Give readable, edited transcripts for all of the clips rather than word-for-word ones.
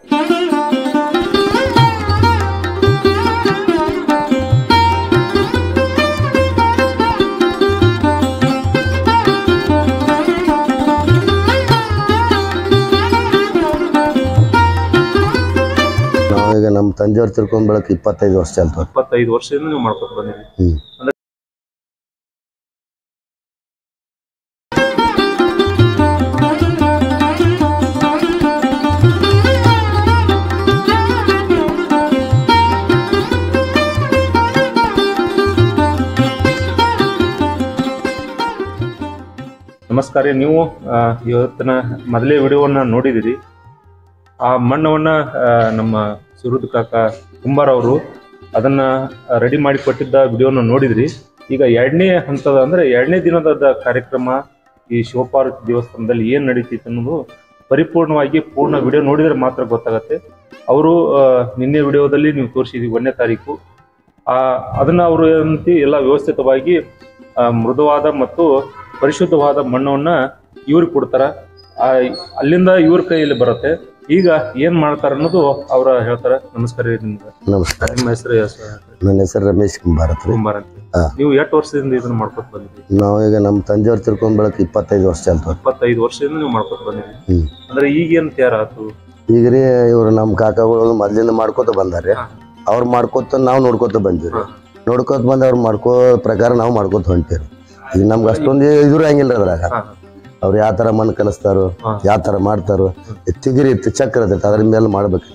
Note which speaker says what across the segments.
Speaker 1: ಈಗ ನಮ್ಮ ತಂಜಾವೂರು ತಿರ್ಕೊಂಡ್ ಬೆಳಕು 25 ವರ್ಷ ಆಯ್ತು.
Speaker 2: 25 ವರ್ಷದಿಂದ ನೀವು ಮಾಡ್ಕೊಂಡು ಬಂದಿರಿ. ನಮಸ್ಕಾರ. ನೀವು ಇವತ್ತಿನ ಮೊದಲೇ ವಿಡಿಯೋವನ್ನ ನೋಡಿದಿರಿ. ಆ ಮಣ್ಣವನ್ನ ನಮ್ಮ ಸುರುದ್ ಕಾಕ ಕುಂಬಾರ ಅವರು ಅದನ್ನ ರೆಡಿ ಮಾಡಿ ಕೊಟ್ಟಿದ್ದ ವಿಡಿಯೋನ ನೋಡಿದ್ರಿ. ಈಗ ಎರಡನೇ ಹಂತದ ಅಂದ್ರೆ ಎರಡನೇ ದಿನದ ಕಾರ್ಯಕ್ರಮ ಈ ಶಿವಪಾರ್ವತಿ ದೇವಸ್ಥಾನದಲ್ಲಿ ಏನ್ ನಡೀತಿತ್ತು ಅನ್ನೋದು ಪರಿಪೂರ್ಣವಾಗಿ ಪೂರ್ಣ ವಿಡಿಯೋ ನೋಡಿದ್ರೆ ಮಾತ್ರ ಗೊತ್ತಾಗತ್ತೆ. ಅವರು ನಿನ್ನೆ ವಿಡಿಯೋದಲ್ಲಿ ನೀವು ತೋರಿಸಿದ್ವಿ 1ನೇ ತಾರೀಕು. ಅದನ್ನ ಅವರು ಏನಂತ ಎಲ್ಲ ವ್ಯವಸ್ಥಿತವಾಗಿ ಮೃದುವಾದ ಮತ್ತು ಪರಿಶುದ್ಧವಾದ ಮಣ್ಣವನ್ನ ಇವ್ರಿಗೆ ಕೊಡ್ತಾರ. ಅಲ್ಲಿಂದ ಇವ್ರ ಕೈಯಲ್ಲಿ ಬರುತ್ತೆ. ಈಗ ಏನ್ ಮಾಡ್ತಾರ ಅನ್ನೋದು ಅವ್ರ ಹೇಳ್ತಾರ. ನಮಸ್ಕಾರ ನಿಮ್ಗೆ.
Speaker 1: ನಮಸ್ಕಾರ.
Speaker 2: ನಿಮ್ಮ ಹೆಸರು?
Speaker 1: ನನ್ನ ಹೆಸರು ರಮೇಶ್ ಕುಂಬಾರ್ ಅಂತ.
Speaker 2: ನೀವು ಎಷ್ಟು ವರ್ಷದಿಂದ ಇದನ್ನ ಮಾಡ್ಕೊತ ಬಂದಿದ್ರಿ?
Speaker 1: ನಾವು ಈಗ ನಮ್ಮ ತಂಜಾವೂರು ತಿರ್ಕೊಂಡ್ ಬೆಳಕು 25 ವರ್ಷ ಆಯ್ತು.
Speaker 2: 25 ವರ್ಷದಿಂದ ನೀವು ಮಾಡ್ಕೊತ ಬಂದಿದ್ರಿ. ಅಂದ್ರೆ ಈಗ ಏನ್ ತಯಾರ ಆತು? ಈಗ
Speaker 1: ರೀ ಇವ್ರು ನಮ್ಮ ಕಾಕಾಗಳು ಮೊದ್ಲಿಂದ ಮಾಡ್ಕೋತ ಬಂದಾರೆ. ಅವ್ರು ಮಾಡ್ಕೋತ ನಾವು ನೋಡ್ಕೋತ ಬಂದಿವ್ರಿ. ನೋಡ್ಕೋತ ಬಂದ ಅವ್ರು ಮಾಡ್ಕೋ ಪ್ರಕಾರ ನಾವು ಮಾಡ್ಕೋತ ಹೊಂಟಿವ್ರಿ. ಈಗ ನಮ್ಗೆ ಅಷ್ಟೊಂದು ಇದ್ರು ಹಂಗಿಲ್ಲ ಅದ್ರಾಗ. ಅವ್ರು ಯಾವ ತರ ಮಣ್ಣು ಕಲಿಸ್ತಾರೋ, ಯಾವ ತರ ಮಾಡ್ತಾರೋ, ತಿಗಿರಿ ಇತ್ತು, ಚಕ್ರ ಇರ್ತೈತೆ, ಅದ್ರ ಮೇಲೆ ಮಾಡ್ಬೇಕು.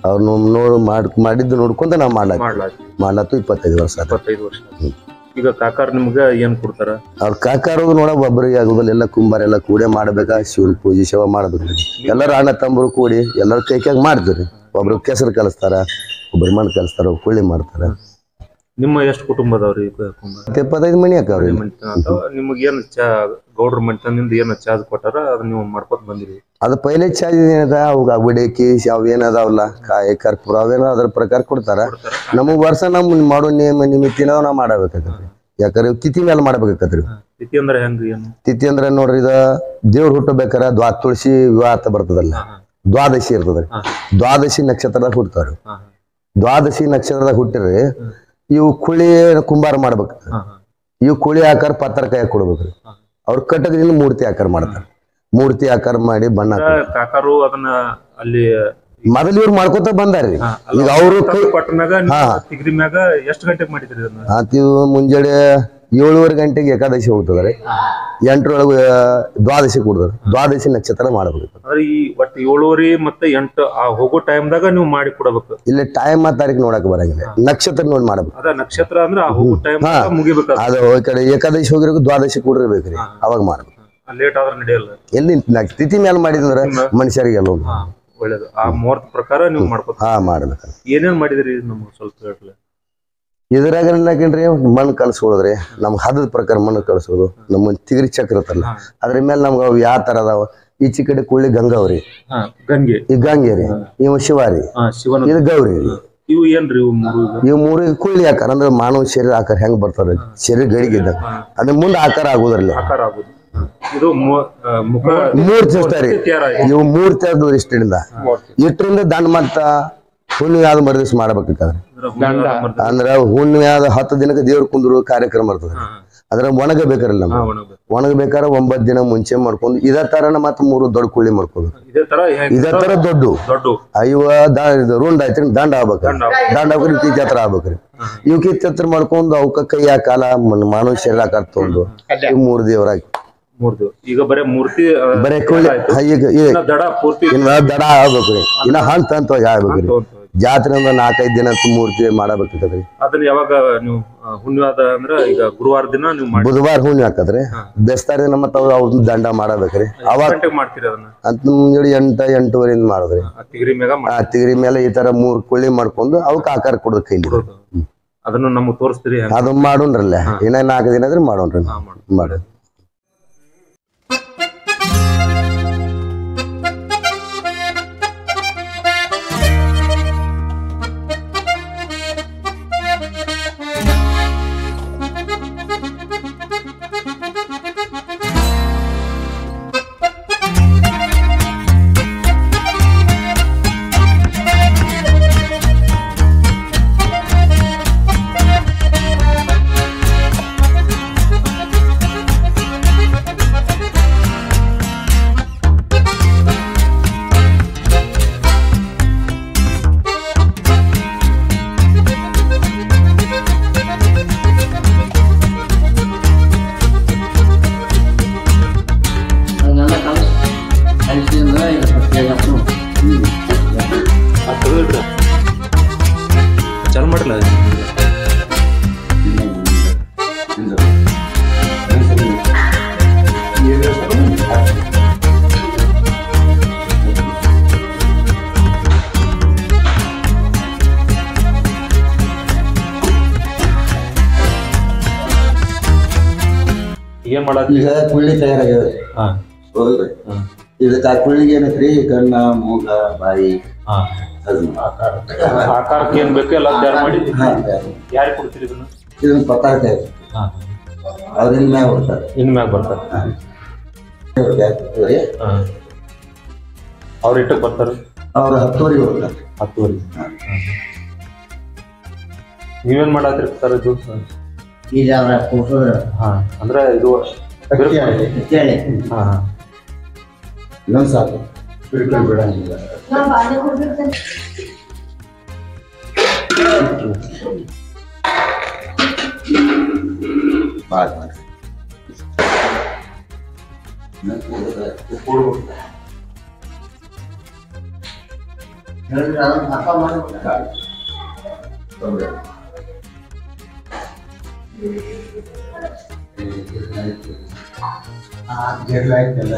Speaker 1: ಅವ್ರು ಮಾಡಿದ್ದು ನೋಡ್ಕೊಂತ ನಾವು ಮಾಡ್ಲಾತು 25 ವರ್ಷ.
Speaker 2: 25 ವರ್ಷ. ಈಗ ಕಾಕಾರ ನಿಮ್ಗೆ ಏನ್ ಕೊಡ್ತಾರ?
Speaker 1: ಅವ್ರ ಕಾಕಾರು ನೋಡ ಒಬ್ಬರಿಗೆ ಆಗುದಿಲ್ಲ, ಎಲ್ಲ ಕುಂಬಾರ ಎಲ್ಲ ಕೂಡೆ ಮಾಡ್ಬೇಕಾ, ಶಿವನ್ ಪೂಜೆ ಸೇವೆ ಮಾಡ್ಬೇಕು. ಎಲ್ಲರೂ ಅಣ್ಣ ತಮ್ಮರು ಕೂಡಿ ಎಲ್ಲರೂ ಕೈಕಾಗ ಮಾಡ್ತೀರಿ. ಒಬ್ರು ಕೆಸರು ಕಲಿಸ್ತಾರ, ಒಬ್ರು ಮಣ್ಣು ಕಲಿಸ್ತಾರ, ಕುಳ್ಳಿ ಮಾಡ್ತಾರ.
Speaker 2: ನಿಮ್ಮ ಎಷ್ಟು ಕುಟುಂಬದವ್ರಿ?
Speaker 1: 25 ಮನಿ ಹಾಕವ್ರಿ.
Speaker 2: ನಿಮ್ಗೆ ಏನ್ ಚಾ ಗೌಡ್ರ ಮನೆತನದಿಂದ ಏನ ಚಾರ್ಜ್ ಕೊಟ್ಟಾರ ಅದನ್ನ ನೀವು ಮಾಡ್ಕೊತ ಬಂದಿರಿ? ಅದು
Speaker 1: ಪೈಲೆ ಚಾರ್ಜ್ ಏನದ ಅವಾಗ ಬಿಡಕಿ ಅವ್ ಏನದಾವಲ್ಲ ಕಾಯಿ ಕರ್ಪೂರ ಅವೇನ ಅದ್ರ ಪ್ರಕಾರ ಕೊಡ್ತಾರ. ನಮಗ್ ವರ್ಷ ನಮ್ ಮಾಡೋ ನಿಮಿತ್ತಿನ ನಾವ್ ಮಾಡಬೇಕಾಗತ್ರಿ. ಯಾಕಂದ್ರೆ ತಿಥಿ ಮೇಲೆ ಮಾಡ್ಬೇಕಾಗತ್ರಿ.
Speaker 2: ತಿಥಿ ಅಂದ್ರೆ ಹೆಂಗ? ಏನು
Speaker 1: ತಿಥಿ ಅಂದ್ರೆ ನೋಡ್ರಿ, ಇದ ದೇವ್ರು ಹುಟ್ಟಬೇಕಾರ ತುಳಸಿ ವಿವಾಹ ಬರ್ತದಲ್ಲ, ದ್ವಾದಶಿ ಇರ್ತದ್ರಿ. ದ್ವಾದಶಿ ನಕ್ಷತ್ರದಾಗ ಹುಡ್ತಾವ್ರಿ. ದ್ವಾದಶಿ ನಕ್ಷತ್ರದಾಗ ಹುಟ್ಟಿರಿ ಇವು ಕುಳಿ ಕುಂಬಾರ ಮಾಡ್ಬೇಕು. ಇವು ಕುಳಿ ಆಕಾರ ಪತ್ರ ಕೈ ಕೊಡ್ಬೇಕ್ರಿ. ಅವ್ರ ಕಟ್ಟದಿಂದ ಮೂರ್ತಿ ಆಕಾರ ಮಾಡ್ತಾರ. ಮೂರ್ತಿ ಆಕಾರ ಮಾಡಿ ಬಣ್ಣ
Speaker 2: ಕಾಕಾರು ಅದನ್ನ ಅಲ್ಲಿ
Speaker 1: ಮೊದಲು ಇವ್ರು ಮಾಡ್ಕೋತ ಬಂದಾರ್ರಿ. ಈಗ ಅವರು
Speaker 2: ಎಷ್ಟು ಗಂಟೆಗೆ ಮಾಡಿದ್ರಿ?
Speaker 1: ಮುಂಜಾನೆ 7:30 ಗಂಟೆಗೆ ಏಕಾದಶಿ ಹೋಗ್ತದ್ರಿ. 8ರೊಳಗೆ ದ್ವಾದಶಿ ಕೊಡ್ತಾರೆ. ದ್ವಾದಶಿ ನಕ್ಷತ್ರ ಮಾಡ್ಬೇಕು.
Speaker 2: ಈ ಒಟ್ಟು 7:30 ಮತ್ತೆ 8 ಹೋಗೋ ಟೈಮ್ದಾಗ ನೀವು ಮಾಡಿ ಕೊಡಬೇಕು.
Speaker 1: ಇಲ್ಲ ಟೈಮ್ ತಾರೀಕು ನೋಡಕ್ ಬರಂಗಿಲ್ಲ, ನಕ್ಷತ್ರ ನೋಡಿ ಮಾಡ್ಬೇಕು.
Speaker 2: ಅದ ನಕ್ಷತ್ರ ಅಂದ್ರೆ ಹೋಗೋ ಟೈಮ್ ಮುಗಿಬೇಕು.
Speaker 1: ಅದು ಈ ಕಡೆ ಏಕಾದಶಿ ಹೋಗಿರೋ ದ್ವಾದಶಿ ಕೊಡಿರ್ಬೇಕ್ರಿ, ಅವಾಗ ಮಾಡ್ಬೇಕು.
Speaker 2: ಲೇಟ್ ಆದ್ರೆ ನಡೆಯಲ್ಲ.
Speaker 1: ಎಲ್ಲಿ ತಿಥಿ ಮೇಲೆ ಮಾಡಿದ್ರೆ ಮನುಷ್ಯರಿಗೆಲ್ಲ
Speaker 2: ಒಳ್ಳೇದು. ಆ ಮುಹೂರ್ತ ಪ್ರಕಾರ ನೀವು ಮಾಡ್ಬೇಕು.
Speaker 1: ಮಾಡ್ಬೇಕು.
Speaker 2: ಏನೇನ್ ಮಾಡಿದ್ರಿ ನಮ್ಗೆ ಸ್ವಲ್ಪ ಹೇಳ್ರಿ.
Speaker 1: ಇದ್ರಾಗ ಏನಾಕೇನ್ರಿ, ಮಣ್ಣು ಕಲ್ಸ್ಕೊಳದ್ರಿ. ನಮ್ಗೆ ಹದದ ಪ್ರಕಾರ ಮಣ್ಣು ಕಲ್ಸೋದು. ನಮ್ಮ ತಿಗರಿ ಚಕ್ರ ಇರ್ತಲ್ಲ ಅದ್ರ ಮೇಲೆ ನಮ್ಗೆ ಅವ್ ಯಾವ ತರ ಅದಾವ. ಈಚೆ ಕಡೆ ಕುಳ್ಳಿ ಗಂಗಾವ್ರಿ, ಈ ಗಂಗೆ ರೀ, ಇವ್ ಶಿವಾರಿ, ಇದು ಗೌರಿ.
Speaker 2: ಇವು ಏನ್ರಿ?
Speaker 1: ಇವ್ ಮೂರು ಕುಳ್ಳಿ ಆಕಾರ ಅಂದ್ರೆ ಮಾನವ ಶರೀರ ಆಕಾರ ಹೆಂಗ್ ಬರ್ತಾರ, ಶರೀರ ಗಡಿಗಿದ್ದ ಅದ್ರ ಮುಂದೆ ಆಕಾರ ಆಗುದ್ರಲ್ಲ. ಮೂರ್ತಿ ಇರ್ತಾರಿ. ಇವು ಮೂರ್ತಿ ಅದು ಇಷ್ಟರಿಂದ ಇಷ್ಟರಿಂದ ದಂಡ ಮತ್ತ ಹುಣ್ಣಿಮೆ ಆದ ಮರದಿವ್ಸ ಮಾಡ್ಬೇಕಾದ್ರೆ. ಅಂದ್ರ ಹುಣ್ಣಿಮೆ ಆದ 10 ದಿನಕ್ಕೆ ದೇವ್ರ ಕುಂದ್ರು ಕಾರ್ಯಕ್ರಮ ಇರ್ತದೆ. ಅದ್ರ ಒಣಗಬೇಕಲ್ಲ, ಒಣಗಬೇಕಾರ 9 ದಿನ ಮುಂಚೆ ಮಾಡ್ಕೊಂಡು ಇದೇ ತರನ ಮತ್ತ 3 ದೊಡ್ಡ ಕುಳ್ಳಿ ಮಾಡ್ಕೋಬೇಕು. ಇದೇ ತರ ದೊಡ್ಡ ರುಂಡ್ ಆಯ್ತ್ರಿ, ದಂಡ ಆಗ್ಬೇಕ್ರಿ. ದಂಡ ಆಗ್ಬೇಕ್ರಿ, ಕಿಚ್ಚತ್ರ ಆಗ್ಬೇಕ್ರಿ. ಇವ್ ಕಿಚ್ಚತ್ರ ಮಾಡ್ಕೊಂಡು ಅವಕ್ಕ ಕೈಯ ಕಾಲ ಮಾನವ ಶರೀರ ಆಕಾರ ತಗೊಂಡು 3 ದೇವರಾಗಿ
Speaker 2: ಈಗ ಬರೇ ಮೂರ್ತಿ
Speaker 1: ಬರೇ ಕುಳ್ಳಿ ದಡ ಆಗ್ಬೇಕ್ರಿ. ಇನ್ನ ಹಂತ ಹಂತವಾಗಿ ಆಗ್ಬೇಕ್ರಿ. ಜಾತ್ರೆ 4-5 ದಿನ ಮೂರ್ತಿ ಮಾಡಬೇಕಾಗ್ತದ್ರಿ.
Speaker 2: ಅದನ್ನ ಯಾವಾಗ ನೀವು ಹುಣ್ಣಿಮೆ ಆದ ಅಂದ್ರ ಈಗ ಗುರುವಾರ ದಿನ ನೀವು
Speaker 1: ಬುಧವಾರ ಹುಣ್ಣಿಮೆ ಹಾಕದ್ರಿ. ಬೆಸ್ತಾರ ದಿನ ಮತ್ತ ಅವ್ರ ದಂಡ ಮಾಡಬೇಕ್ರಿ. ಅವಾಗ
Speaker 2: ಮಾಡ್ತೀರಿ ಅದನ್ನ
Speaker 1: ಅಂತ ಮುಂಜಾನೆ 8-8:30 ಮಾಡಿದ್ರಿ. ತಿಗರಿ ಮೇಲೆ ಈ ತರ 3 ಕುಳ್ಳಿ ಮಾಡ್ಕೊಂಡು ಅವಕ್ ಆಕಾರ ಕೊಡೋದ್ ಕೈಲಿ.
Speaker 2: ಅದನ್ನ ನಮಗ್ ತೋರಿಸ್ತೀರಿ?
Speaker 1: ಅದನ್ನ ಮಾಡೋಣ್ರಲ್ಲ. ಇನ್ನ 4 ದಿನ ಆದ್ರೆ ಮಾಡೋಣ್ರಿ. ಮಾಡೋದು
Speaker 2: ಏನ್ ಮಾಡತ್ರಿ?
Speaker 1: ಈಗ ಕುಳ್ಳಿ ತಯಾರಾಗ್ಯದ.
Speaker 2: ಹಾ
Speaker 1: ಹೌದ್ರಿ.
Speaker 2: ಹಾ
Speaker 1: ಇದಕ್ಕೆ ಆ ಕುಳ್ಳಿಗೆ ಏನೈತ್ರಿ ಕಣ್ಣ ಮೂಗ ಬಾಯಿ
Speaker 2: ಹಾ
Speaker 1: ಅದನ್ನ
Speaker 2: ಆಕಾರಕ್ಕೆ ಏನ್ ಬೇಕು ಎಲ್ಲ ತಯಾರು ಮಾಡಿ
Speaker 1: ಹಾ,
Speaker 2: ಯಾರಿಗೆ ಕೊಡ್ತೀರಿ ಇದನ್ನ?
Speaker 1: ಇದನ್ನ ಪತ್ತಾರ
Speaker 2: ಹಾ
Speaker 1: ಅವ್ರಿಂದ ಮ್ಯಾಗ ಹೋಗ್ತಾರೆ.
Speaker 2: ಇನ್ ಮ್ಯಾಗ ಬರ್ತಾರೆ. ಹಾ ಅವ್ರ ಇಟ್ಟಕ್ ಬರ್ತಾರೆ.
Speaker 1: ಅವ್ರ 10ವರೆಗೆ ಹೋಗ್ತಾರೆ.
Speaker 2: 10ವರೆಗೆ. ನೀವೇನ್ ಮಾಡತ್ರಿ ಸರ್ ಇದು?
Speaker 3: ಈಗ ಅವ್ರ ಕೂಸೋದ್ರ
Speaker 2: ಹಾ ಅಂದ್ರೆ ಇದು
Speaker 3: ಕೇಳಿ
Speaker 2: ಹಾ ಹಾ
Speaker 1: ಇನ್ನೊಂದು ಸಾಕು ಬಿಡಂಗಿಲ್ಲ. ಭಾಳ ಮಾಡಿ
Speaker 3: ಹೇಳಿದ್ರೆ ಅದನ್ನ ಹಬ್ಬ ಮಾಡ್ಬಿಟ್ಟ.
Speaker 1: ಆ ಗೆಡ್ಲ ಆಯ್ತಲ್ಲ.